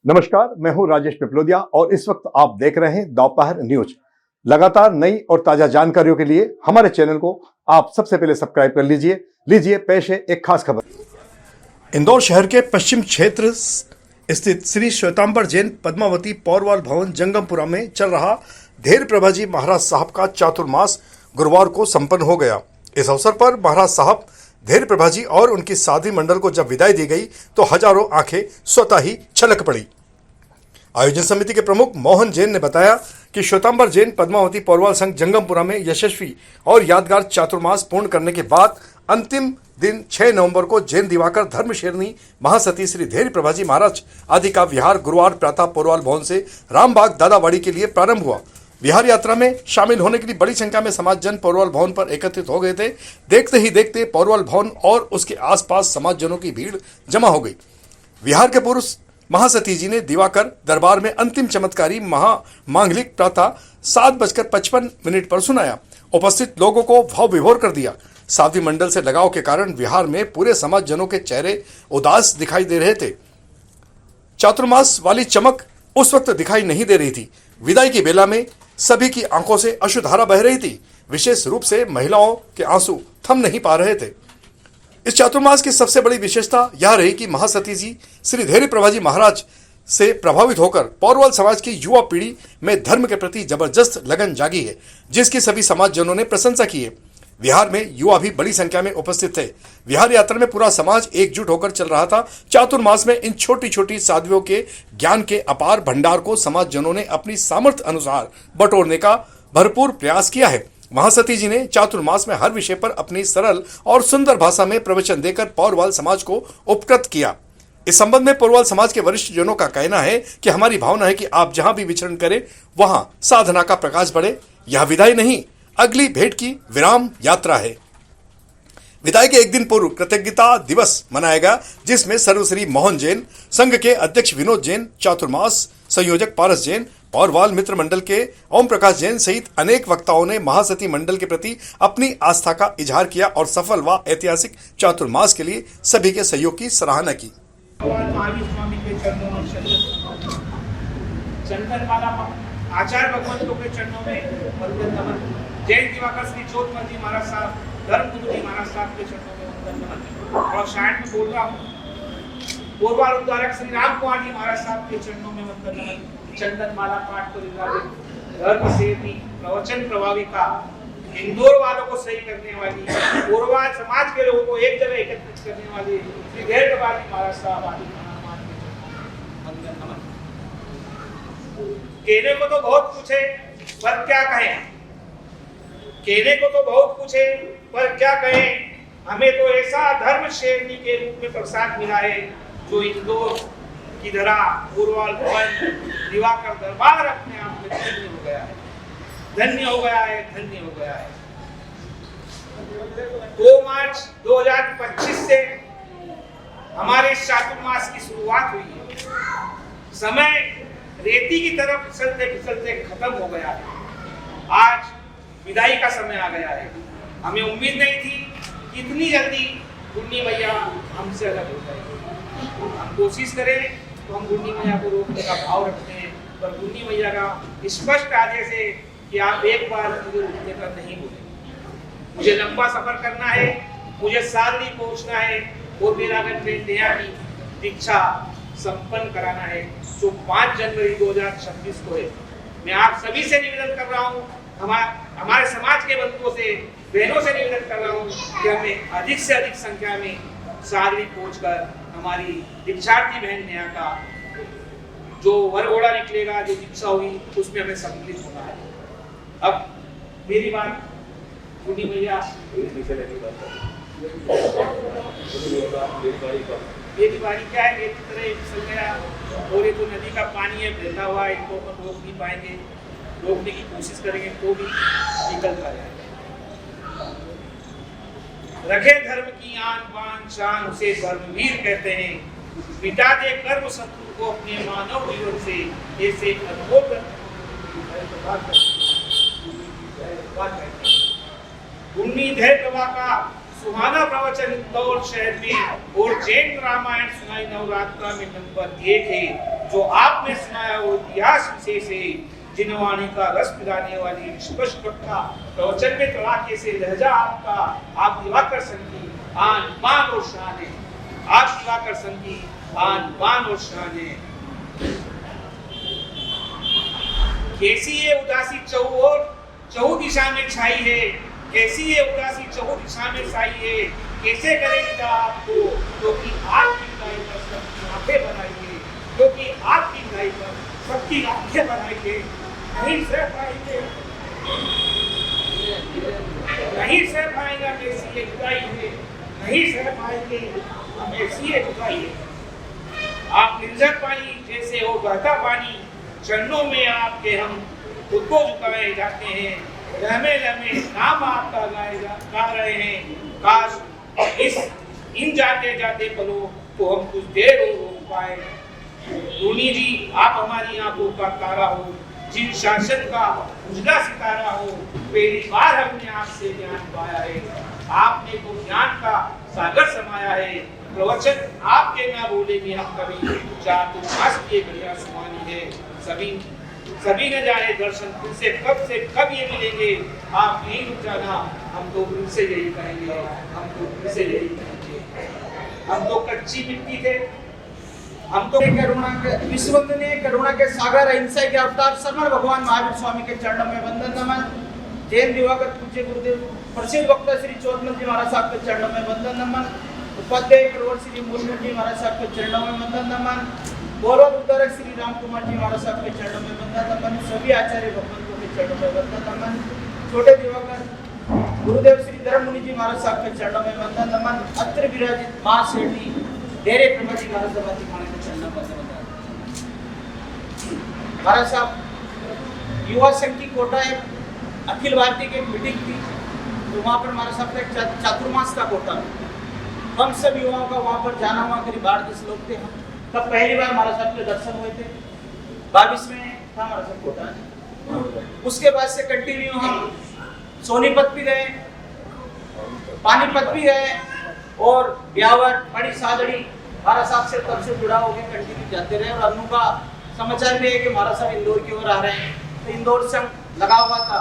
नमस्कार, मैं हूं राजेश पिपलोदिया और इस वक्त आप देख रहे हैं दोपहर न्यूज। लगातार नई और ताजा जानकारियों के लिए हमारे चैनल को आप सबसे पहले सब्सक्राइब कर लीजिए। लीजिए पेश है एक खास खबर। इंदौर शहर के पश्चिम क्षेत्र स्थित श्री श्वेतांबर जैन पद्मावती पौरवाल भवन जंगमपुरा में चल रहा धैर्य प्रभाजी महाराज साहब का चातुर्मास गुरुवार को संपन्न हो गया। इस अवसर पर महाराज साहब धैर्य प्रभाजी और उनकी साध्वी मंडल को जब विदाई दी गई तो हजारों आंखें स्वतः ही छलक पड़ी। आयोजन समिति के प्रमुख मोहन जैन ने बताया कि श्वेतांबर जैन पद्मावती पौरवाल संघ जंगमपुरा में यशस्वी और यादगार चातुर्मास पूर्ण करने के बाद अंतिम दिन 6 नवंबर को जैन दिवाकर धर्मशेरनी महासती श्री धैर्य प्रभाजी महाराज आदि का विहार गुरुवार प्रातः पौरवाल भवन से रामबाग दादावाड़ी के लिए प्रारंभ हुआ। विहार यात्रा में शामिल होने के लिए बड़ी संख्या में समाज जन पौरवाल भवन पर एकत्रित हो गए थे। देखते ही देखते पौरवाल भवन और उसके आसपास समाज जनों की भीड़ जमा हो गई। विहार के पूर्व महासती जी ने दिवाकर दरबार में अंतिम चमत्कारी महामांगलिक प्रातः 7:55 पर सुनाया। उपस्थित लोगों को भाव विभोर कर दिया। साध्वी मंडल से लगाव के कारण विहार में पूरे समाज जनों के चेहरे उदास दिखाई दे रहे थे। चातुर्मास वाली चमक उस वक्त दिखाई नहीं दे रही थी। विदाई की बेला में सभी की आंखों से अश्रुधारा बह रही थी। विशेष रूप से महिलाओं के आंसू थम नहीं पा रहे थे। इस चातुर्मास की सबसे बड़ी विशेषता यह रही कि महासती जी श्री धैर्य प्रभाजी महाराज से प्रभावित होकर पौरवाल समाज की युवा पीढ़ी में धर्म के प्रति जबरदस्त लगन जागी है, जिसकी सभी समाज जनों ने प्रशंसा की है। विहार में युवा भी बड़ी संख्या में उपस्थित थे। विहार यात्रा में पूरा समाज एकजुट होकर चल रहा था। चातुर्मास में इन छोटी छोटी साध्वियों के ज्ञान के अपार भंडार को समाज जनों ने अपनी सामर्थ्य अनुसार बटोरने का भरपूर प्रयास किया है। महासती जी ने चातुर्मास में हर विषय पर अपनी सरल और सुंदर भाषा में प्रवचन देकर पौरवाल समाज को उपकृत किया। इस संबंध में पौरवाल समाज के वरिष्ठ जनों का कहना है कि हमारी भावना है कि आप जहां भी विचरण करें वहां साधना का प्रकाश बढ़े। यह विदाई नहीं, अगली भेंट की विराम यात्रा है। विदाई के एक दिन पूर्व कृतज्ञता दिवस मनाया गया, जिसमें सर्वश्री मोहन जैन, संघ के अध्यक्ष विनोद जैन, चातुर्मास संयोजक पारस जैन, पौरवाल मित्र मंडल के ओम प्रकाश जैन सहित अनेक वक्ताओं ने महासती मंडल के प्रति अपनी आस्था का इजहार किया और सफल व ऐतिहासिक चातुर्मास के लिए सभी के सहयोग की सराहना की। आचार्य भगवंतों के चरणों में वंदन नमन। जैन दिवाकर श्री ज्योतिमल जी महाराज साहब, धर्म गुरु जी महाराज साहब के चरणों में वंदन नमन। और शायद में बोल रहा हूँ पौरवाल उद्धारक श्री राम कुमार जी महाराज साहब के चरणों में वंदन नमन। चंदन माला पाठ को धर्म सेवी प्रवचन प्रभाविका, इंदौर वालों को सही करने वाली, पौरवाल समाज के लोगों को एक जगह एकत्रित करने वाली श्री धैर्य प्रभाजी महाराज साहब आदि वंदन नमन। कहने को तो बहुत कुछ है पर क्या कहें, कहने को तो बहुत कुछ है पर क्या कहें। हमें तो ऐसा धर्म शेरनी के रूप में प्रसाद मिला है जो इंदौर की धरा पौरवाल भवन दिवाकर दरबार अपने आप में धन्य हो गया है, धन्य हो गया है, धन्य हो गया है। 2 मार्च 2025 से हमारे चातुर्मास की शुरुआत हुई है। समय रेती की तरफ फिसलते फिसलते खत्म हो गया है। आज विदाई का समय आ गया है। हमें उम्मीद नहीं थी कि इतनी जल्दी गुन्नी मैया हमसे अलग हो जाएगी। हम कोशिश करें तो हम गुन्नी मैया को रोकने का भाव रखते हैं, पर गुन्नी मैया का स्पष्ट आदेश है कि आप एक बार मुझे रुकने का नहीं बोलें। मुझे लंबा सफर करना है, मुझे सारनी पहुंचना है और मेरा ट्रेन नया की दीक्षा संपन्न कराना है जो 5 जनवरी 2026 को है। मैं आप सभी से निवेदन कर रहा हूँ, हमारे समाज के बंधुओं से, बहनों से निवेदन कर रहा हूँ कि हमें अधिक से अधिक संख्या में सारनी पहुंचकर हमारी दीक्षार्थी बहन नया का जो वरघोड़ा निकलेगा, जो दीक्षा हुई, उसमें हमें सम्मिलित होना है। अब मेरी बात गुनी भैया मेरी बारी क्या है, मेरी तरह फिसल गया और ये तो नदी का पानी है बहता हुआ, इनको अपन रोक नहीं पाएंगे, रोकने की कोशिश करेंगे तो भी निकलता जाएगा। रखे धर्म की आन बान शान, उसे धर्मवीर कहते हैं। मिटा दे कर्म शत्रु को अपने मानव जीवन से, ऐसे अद्भुत गुन्नी धैर्य प्रभा का सुहाना प्रवचन इंदौर शहर में और जैन रामायण सुनाई नवरात्रा में नंबर 1 है। जो आपने सुनाया वो इतिहास विशेष है, जिनवाणी का रस पिलाने वाली स्पष्ट वक्ता प्रवचन में तड़ाके से लहजा आपका, आप दिवाकर संगी आन बान और शान है, आप दिवाकर संगी आन बान और शान है। कैसी ये उदासी चहु दिशा में छाई है, कैसी ये उदासी चहु दिशा में छाई है, कैसे करेगा आपको, क्योंकि आपकी गाय पर सबकी आंखें बनाई है, क्योंकि आपकी गाय पर सबकी आंखें बनाई है। नहीं सह पाएंगे, नहीं सह पाएगा, कैसी ये जुदाई है, नहीं सह पाएंगे, हम ऐसी ये जुदाई है। आप निर्जर पानी जैसे हो बहता पानी, चरणों में आपके हम खुद को झुकाए जाते हैं, लम्हे लम्हे नाम आपका गा रहे हैं। काश इन जाते जाते पलों को हम कुछ देर रोक पाए। रूनी जी, आप हमारी आंखों का तारा हो, जिन शासन का उजला सितारा हो, पहली बार हमने आपसे ज्ञान पाया है, आपने तो ज्ञान का सागर समाया है। प्रवचन आपके ना बोले भी हम कभी, चातुर्मास के बढ़िया सुहानी है। सभी ने जाने दर्शन फिर से कब ये मिलेंगे, आप नहीं रुक जाना, हम तो फिर से यही कहेंगे, हम तो फिर से यही कहेंगे। हम तो कच्ची मिट्टी थे, हम तो करुणा के विश्ववंदनीय करुणा के सागर अहिंसा के अवतार समर भगवान महावीर स्वामी के चरणों में वंदन नमन। जैन दिवाकर पूज्य गुरुदेव प्रसिद्ध वक्ता श्री चौधरी जी महाराज साहब के चरणों में वंदन नमन। उपाध्याय प्रवर श्री मुर्मू जी महाराज साहब के चरणों में वंदन नमन। गौरव उद्धारक श्री राम कुमार जी महाराज साहब के चरणों में वंदन नमन। सभी आचार्य भगवंतों के चरणों में वंदन नमन। छोटे दिवाकर गुरुदेव श्री धर्म मुनि जी महाराज साहब के चरणों में वंदन नमन। अत्र विराजित मां शेरनी डेरे ब्रह्मा जी महाराज दरबार खाने के चरणों में वंदन। महाराज साहब युवा संघ की कोटा एक अखिल भारतीय की मीटिंग थी, तो वहाँ पर महाराज साहब का एक चातुर्मास का कोटा, हम सब युवाओं का वहाँ पर जाना हुआ, करीब 8-10 लोग थे। हम तब पहली बार महाराज साहब के दर्शन हुए थे, 22 में था महाराज साहब कोटा। उसके बाद से कंटिन्यू हम सोनीपत भी गए, पानीपत भी गए और ब्यावर बड़ी सादड़ी महाराज साहब से तब से जुड़ा हो गया, कंटिन्यू जाते रहे। और अनु का समाचार भी है कि महाराज साहब इंदौर की ओर आ रहे हैं, तो इंदौर संघ लगा हुआ था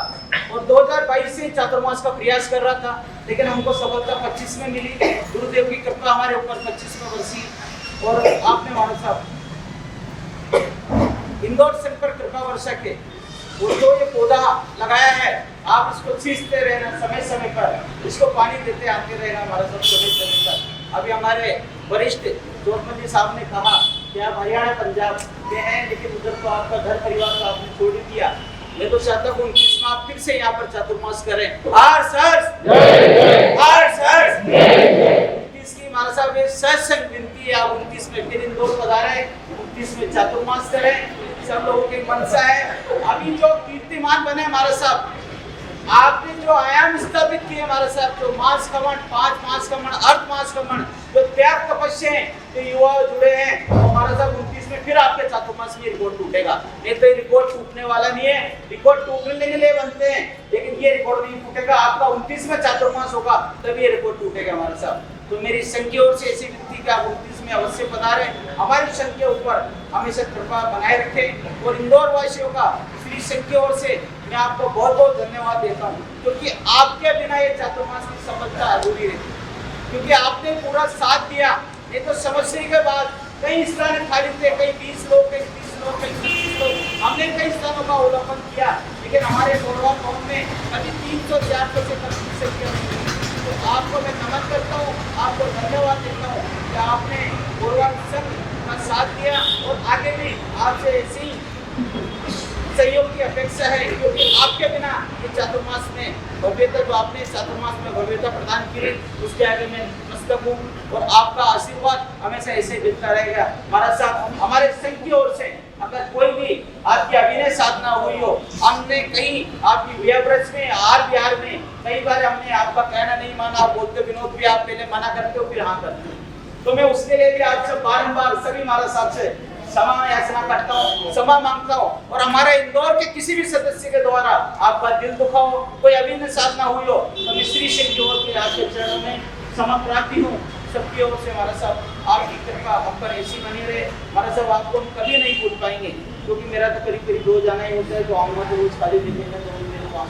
और 2022 से चातुर्मास का प्रयास कर रहा था, लेकिन हमको सफलता 25 में मिली। गुरुदेव की कृपा हमारे ऊपर 25 में बरसी और आपने महाराज साहब इंदौर संघ पर कृपा वर्षा के वो जो ये पौधा लगाया है, आप इसको सींचते रहना, समय समय पर इसको पानी देते आते रहना हमारा सब समय समय पर। अभी हमारे वरिष्ठ चौधरी जी साहब ने कहा कि आप हरियाणा पंजाब के हैं, लेकिन उधर तो आपका घर परिवार तो आपने छोड़ दिया। मैं तो चाहता हूँ 29 में आप फिर से यहाँ पर चातुर्मास करें। हर सर की हमारा साहब ये सत्संग विनती है, आप 29 में फिर इंदौर पधारे, 29 में चातुर्मास करें, सब लोगों की मनसा है। अभी जो कीर्तिमान बने हमारे साहब, आपने जो आयाम स्थापित किए हमारे साहब, जो मास कमंड, 5 मास कमंड, अर्थ मास कमंड, जो त्याग तपस्या है, जो युवा जुड़े हैं, तो हमारा साहब 29 में फिर आपके चातुर्मास में रिकॉर्ड टूटेगा। नहीं तो ये रिकॉर्ड टूटने वाला नहीं है, रिकॉर्ड टूटने के लिए बनते हैं, लेकिन ये रिकॉर्ड नहीं टूटेगा। आपका 29 में चातुर्मास होगा तभी ये रिकॉर्ड टूटेगा हमारे साहब। तो मेरी संघ की ओर से ऐसी विनती कि आप 29 में अवश्य पधारें, हमारी संघ के ऊपर हमेशा कृपा बनाए रखें। और इंदौर वासियों का श्री संघ की ओर से मैं आपको बहुत बहुत धन्यवाद देता हूँ, क्योंकि आपके बिना ये चातुर्मास की सफलता अधूरी रहती, क्योंकि आपने पूरा साथ दिया। ये तो समस्या के बाद कई स्थान खाली थे, कई 20 लोग, कई 30 लोग, कई 30 लोग, हमने कई स्थानों का अवलोकन किया, लेकिन हमारे गौरव कौन में कभी 300-400 से कम संख्या नहीं। तो आपको मैं नमन करता हूँ, आपको धन्यवाद देता हूँ कि आपने गौरव संघ का साथ दिया और आगे भी आपसे ऐसी सहयोग की अपेक्षा है, क्योंकि आपके बिना ये चातुर्मास में भव्यता, जो आपने चातुर्मास में भव्यता प्रदान की, उसके आगे मैं मस्तक हूँ और आपका आशीर्वाद हमेशा ऐसे मिलता रहेगा। महाराज साहब, हमारे संघ की ओर से अगर कोई भी आपकी अभिनय साधना हुई हो, हमने कहीं आपकी व्याव्रज में, आर बिहार में कई बार हमने आपका कहना नहीं माना, बोलते विनोद भी आप पहले मना करते हो फिर हाँ करते हो, तो मैं उसके लिए भी आपसे बारंबार सभी महाराज साहब से क्षमा याचना करता हूँ, क्षमा मांगता हूँ। और हमारे इंदौर के किसी भी सदस्य के द्वारा आपका दिल दुखा हो, कोई अभिनय साधना हुई हो, तो मैं श्री सिंह की ओर के आपके चरणों में समाप्राप्ति हो सबकी ओर से महाराज साहब आपकी कृपा हम पर ऐसी बनी रहे। महाराज साहब आपको हम कभी नहीं भूल पाएंगे, क्योंकि मेरा तो करीब करीब रोज आना ही होता है, तो आऊँगा तो रोज खाली दिन में तो मेरे काम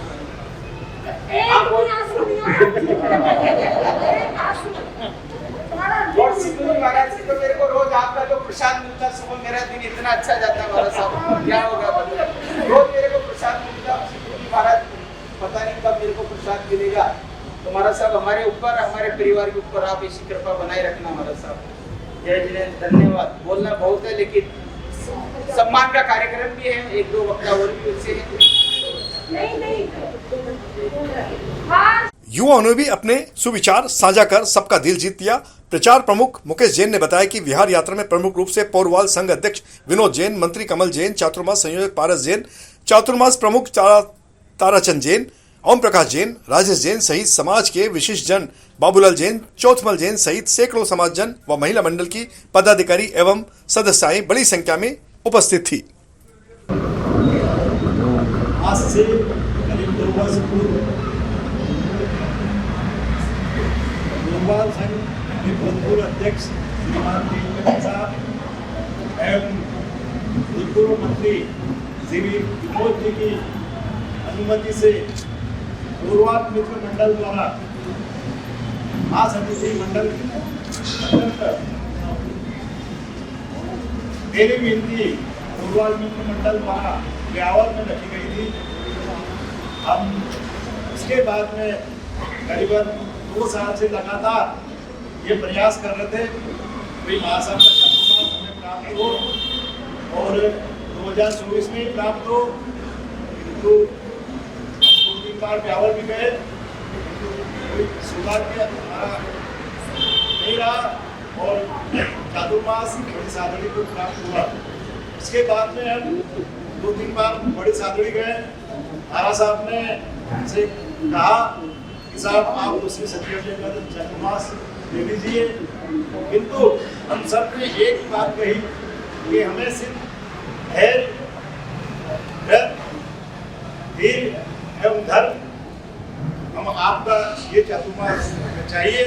और सिद्धू महाराज जी तो मेरे को रोज आपका जो प्रसाद मिलता सुबह, मेरा दिन इतना अच्छा जाता है महाराज साहब, क्या होगा रोज मेरे को प्रसाद मिलता। सिद्धू महाराज पता नहीं कब मेरे को प्रसाद मिलेगा, तो महाराज साहब हमारे ऊपर हमारे परिवार के ऊपर आप ऐसी कृपा बनाए रखना महाराज साहब। जय जिनेन्द्र, धन्यवाद। बोलना बहुत है लेकिन सम्मान का कार्यक्रम भी है, एक दो वक्ता और भी उससे युवाओं ने भी अपने सुविचार साझा कर सबका दिल जीत लिया। प्रचार प्रमुख मुकेश जैन ने बताया कि विहार यात्रा में प्रमुख रूप से पौरवाल संघ अध्यक्ष विनोद जैन, मंत्री कमल जैन, चातुर्मास संयोजक पारस जैन, चातुर्मास प्रमुख ताराचंद जैन, ओम प्रकाश जैन, राजेश जैन सहित समाज के विशिष्ट जन बाबूलाल जैन, चौथमल जैन सहित सैकड़ों समाज जन व महिला मंडल की पदाधिकारी एवं सदस्याएं बड़ी संख्या में उपस्थित थी। आज से करीब 2 वर्ष पूर्व पौरवाल संघ के भूतपूर्व अध्यक्ष श्रीमान नीलकंठ साहब एवं भूतपूर्व मंत्री श्री विनोद जी की अनुमति से पौरवाल मित्र मंडल द्वारा महासमिति मंडल मेरी विनती पौरवाल मित्र मंडल द्वारा ब्यावर में रखी गई थी। हम उसके बाद में करीबन 2 साल से लगातार ये प्रयास कर रहे थे कोई महासभा का चातुर्मास हमें प्राप्त हो और 2024 में ही प्राप्त हो, किंतु 2-3 बार ब्यावर भी गए, कोई सौभाग्य हमारा नहीं रहा और चातुर्मास बड़ी साधड़ी को प्राप्त हुआ। इसके बाद में हम 2-3 बार बड़ी साधड़ी गए। महाराज साहब ने हमसे कहा कि साहब आप दूसरी सर्टिफिकेट का चातुर्मास ले लीजिए, किंतु हम सब ने एक बात कही कि हमें सिर्फ धैर्य, धीर एवं धर्म हम आपका ये चातुर्मास चाहिए।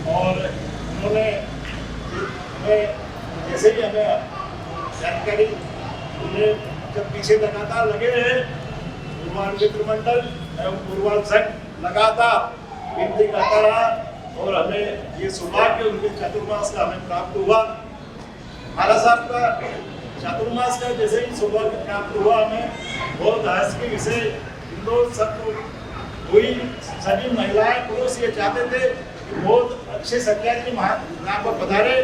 और उन्होंने हमें जैसे ही हमें जानकारी उन्हें जब पीछे लगातार लगे हैं, पौरवाल मित्र मंडल एवं पौरवाल संघ लगातार विनती करता रहा और हमें ये सौभाग्य उनके चातुर्मास का हमें प्राप्त हुआ। महाराज साहब का चातुर्मास का जैसे ही सौभाग्य प्राप्त हुआ हमें बहुत हर्ष के विषय इन सब हुई। सभी महिलाएं पुरुष ये चाहते थे कि बहुत अच्छे सत्याग्रह जी यहाँ पर पधारे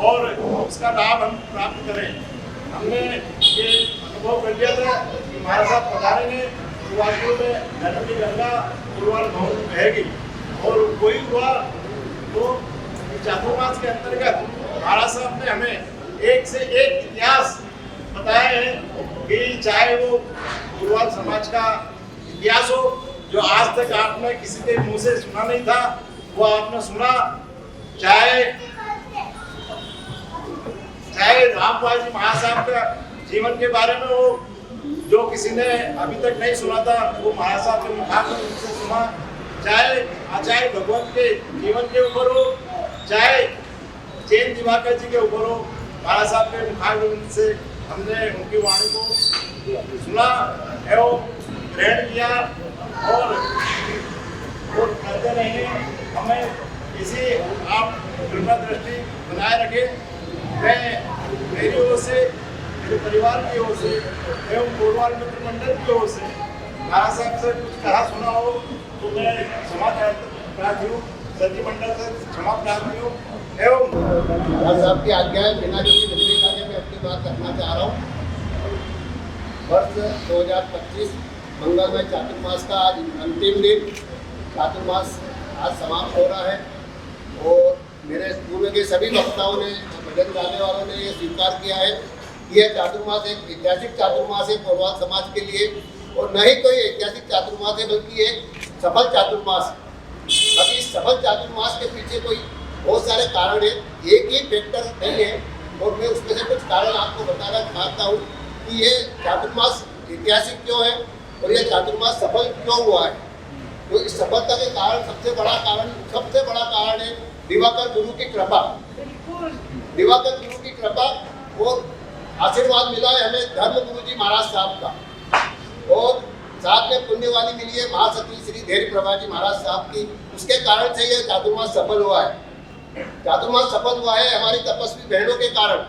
और उसका लाभ हम प्राप्त करें। हमने ये अनुभव कर लिया था कि महाराज साहब पधारेंगे तो वास्तव में धर्म की गंगा पौरवाल भवन में बहेगी और कोई हुआ तो चातुर्मास के अंतर्गत महाराज साहब ने हमें एक से एक इतिहास बताया है कि चाहे वो पौरवाल समाज का इतिहास हो जो आज तक आपने किसी के मुंह से सुना नहीं था, वो आपने सुना। चाहे रामपाल जी महासाहब का जीवन के बारे में हो जो किसी ने अभी तक नहीं सुना था, वो महासाहब के मुखाग्र से सुना। चाहे आचार्य भगवत के जीवन के ऊपर हो, चाहे जैन दिवाकर जी के ऊपर हो, महासाहब के मुखाग्र से हमने उनकी वाणी को सुना एवं ग्रहण किया और करते रहे। हमें इसी आप कृपा दृष्टि बनाए रखें। मैं मेरी ओर से, मेरे परिवार की ओर से एवं पौरवाल मित्र मंडल की ओर से महाराज साहब से कुछ कहा सुना हो तो मैं क्षमा प्रार्थी हूँ, सती मंडल से क्षमा प्रार्थी हूँ एवं महाराज साहब की आज्ञा है बिना किसी विपरीत आगे मैं अपनी बात रखना चाह रहा हूँ। वर्ष 2025 मंगलमय चातुर्मास का आज अंतिम दिन, चातुर्मास आज समाप्त हो रहा है और मेरे पूर्व के सभी वक्ताओं ने, भजन गाने वालों ने ये स्वीकार किया है कि यह चातुर्मास एक ऐतिहासिक चातुर्मास है पौरवाल समाज के लिए और न ही कोई ऐतिहासिक चातुर्मास है बल्कि एक सफल चातुर्मास। अभी इस सफल चातुर्मास के पीछे कोई बहुत सारे कारण है, एक ही फैक्टर नहीं है और मैं उसमें से कुछ कारण आपको बताना चाहता हूँ कि ये चातुर्मास ऐतिहासिक क्यों है और यह चातुर्मास सफल क्यों हुआ है। तो इस सफलता के कारण सबसे बड़ा कारण है दिवाकर गुरु की कृपा। दिवाकर गुरु की कृपा और आशीर्वाद मिला है हमें धर्म गुरु जी महाराज साहब का, और साथ में पुण्य वाली मिली है महासती श्री धैर्य प्रभा जी महाराज साहब की। उसके कारण से ये चातुर्मास सफल हुआ है। चातुर्मास सफल हुआ है हमारी तपस्वी बहनों के कारण।